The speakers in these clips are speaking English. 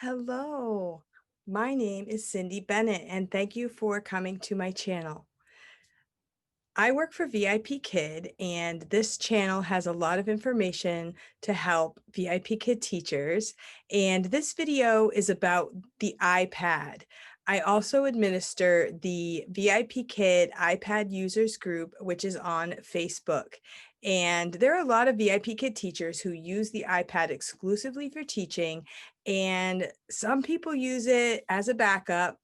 Hello, my name is Cindy Bennett, and thank you for coming to my channel. I work for VIP Kid, and this channel has a lot of information to help VIP Kid teachers. And this video is about the iPad. I also administer the VIP Kid iPad users group, which is on Facebook. And there are a lot of VIP Kid teachers who use the iPad exclusively for teaching. And some people use it as a backup.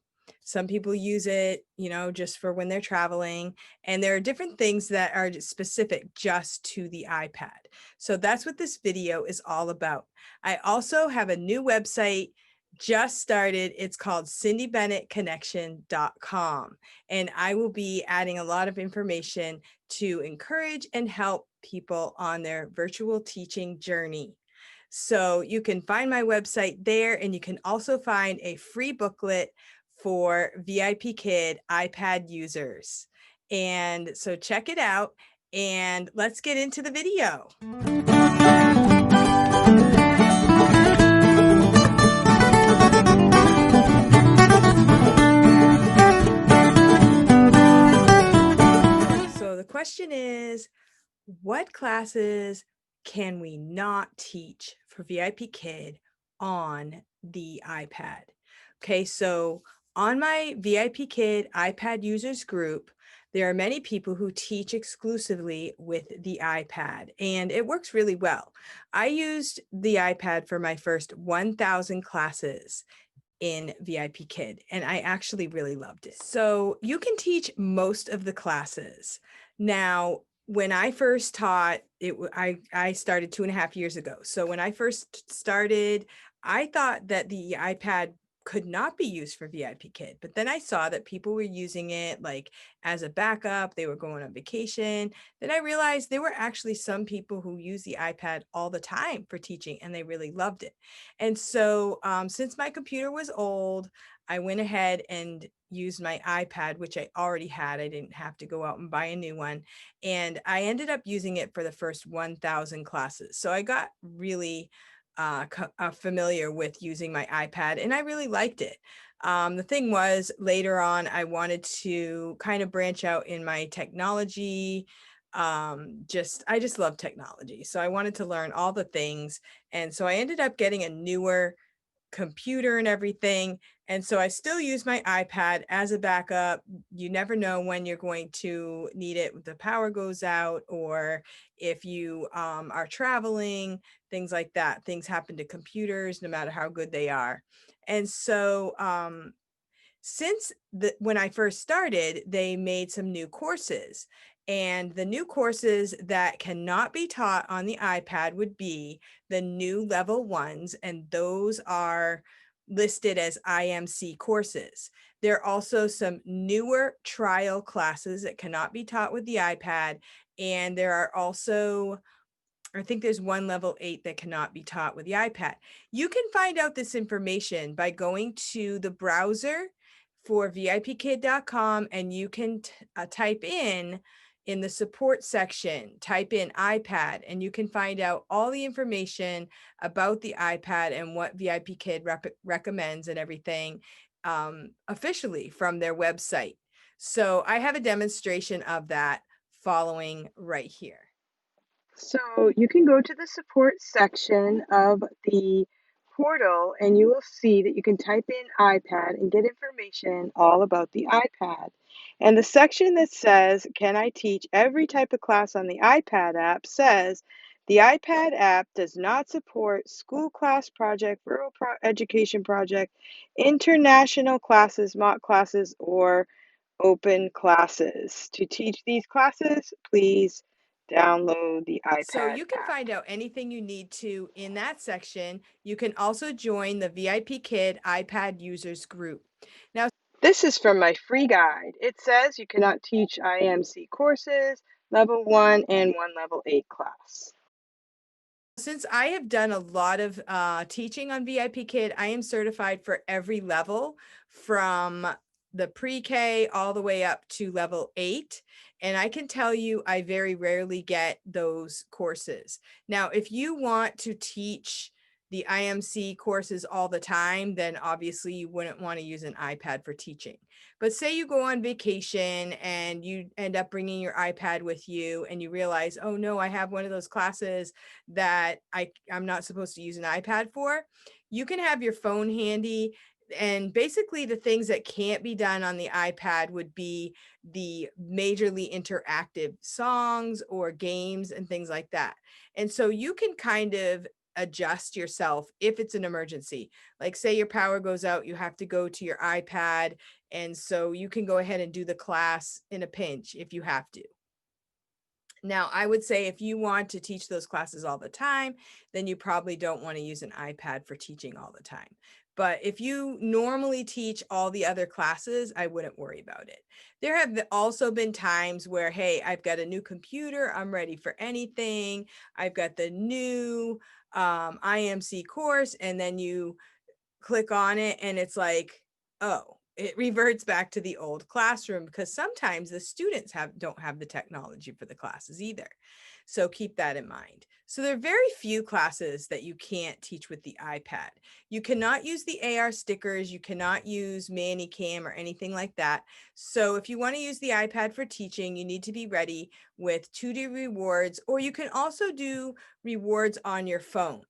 Some people use it, just for when they're traveling. And there are different things that are specific just to the iPad. So that's what this video is all about. I also have a new website just started. It's called cindybennettconnection.com. And I will be adding a lot of information to encourage and help people on their virtual teaching journey. So you can find my website there, and you can also find a free booklet for VIP Kid iPad users. And so check it out, and let's get into the video. So the question is, what classes can we not teach for VIP Kid on the iPad? Okay, so on my VIP Kid iPad users group, there are many people who teach exclusively with the iPad, and it works really well. I used the iPad for my first 1,000 classes in VIP Kid, and I actually really loved it. So you can teach most of the classes. Now, when I first taught, I started 2.5 years ago. So when I first started, I thought that the iPad could not be used for VIP Kid, but then I saw that people were using it like as a backup. They were going on vacation. Then I realized there were actually some people who use the iPad all the time for teaching, and they really loved it. And so since my computer was old, I went ahead and used my iPad, which I already had. I didn't have to go out and buy a new one. And I ended up using it for the first 1,000 classes. So I got really familiar with using my iPad, and I really liked it. The thing was, later on, I wanted to kind of branch out in my technology. I just love technology. So I wanted to learn all the things. And so I ended up getting a newer computer and everything. And so I still use my iPad as a backup. You never know when you're going to need it. The power goes out, or if you are traveling, things like that. Things happen to computers, no matter how good they are. And so since when I first started, they made some new courses. And the new courses that cannot be taught on the iPad would be the new level ones, and those are listed as IMC courses. There are also some newer trial classes that cannot be taught with the iPad. And there are also, I think there's one level 8 that cannot be taught with the iPad. You can find out this information by going to the browser for vipkid.com, and you can type in the support section, type in iPad, and you can find out all the information about the iPad and what VIP Kid recommends and everything officially from their website. So I have a demonstration of that following right here. So you can go to the support section of the portal and you will see that you can type in iPad and get information all about the iPad. And the section that says, "Can I teach every type of class on the iPad app?" says, "The iPad app does not support school class project, rural education project, international classes, mock classes, or open classes. To teach these classes, please download the So iPad you can app." find out anything you need to in that section. You can also join the VIP Kid iPad users group. Now, This is from my free guide. It says you cannot teach IMC courses, level 1 and 1 level 8 class. since I have done a lot of teaching on VIP Kid, I am certified for every level from the pre-K all the way up to level 8. And I can tell you, I very rarely get those courses. Now, if you want to teach the IMC courses all the time, then obviously you wouldn't want to use an iPad for teaching. But say you go on vacation and you end up bringing your iPad with you and you realize, oh no, I have one of those classes that I'm not supposed to use an iPad for. You can have your phone handy, and basically the things that can't be done on the iPad would be the majorly interactive songs or games and things like that. And so you can kind of adjust yourself if it's an emergency. Like say your power goes out, you have to go to your iPad, and so you can go ahead and do the class in a pinch if you have to. Now, I would say if you want to teach those classes all the time, then you probably don't want to use an iPad for teaching all the time. But if you normally teach all the other classes, I wouldn't worry about it. There have also been times where, hey, I've got a new computer, I'm ready for anything. I've got the new IMC course, and then you click on it and it's like, oh, it reverts back to the old classroom, because sometimes the students don't have the technology for the classes either. So keep that in mind. So there are very few classes that you can't teach with the iPad. You cannot use the AR stickers, you cannot use ManyCam or anything like that. So if you want to use the iPad for teaching, you need to be ready with 2D rewards, or you can also do rewards on your phone.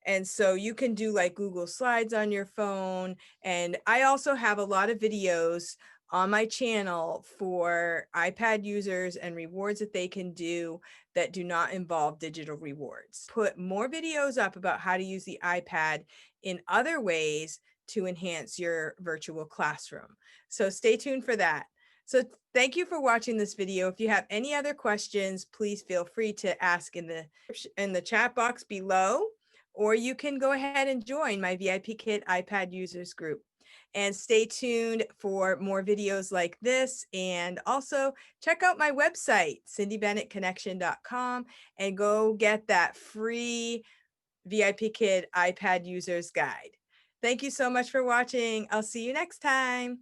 And so you can do like Google Slides on your phone. And I also have a lot of videos on my channel for iPad users and rewards that they can do that do not involve digital rewards. Put more videos up about how to use the iPad in other ways to enhance your virtual classroom. So stay tuned for that. So thank you for watching this video. If you have any other questions, please feel free to ask in the chat box below, or you can go ahead and join my VIP Kid iPad users group. And stay tuned for more videos like this. And also check out my website, cindybennettconnection.com, and go get that free VIP Kid iPad users guide. Thank you so much for watching. I'll see you next time.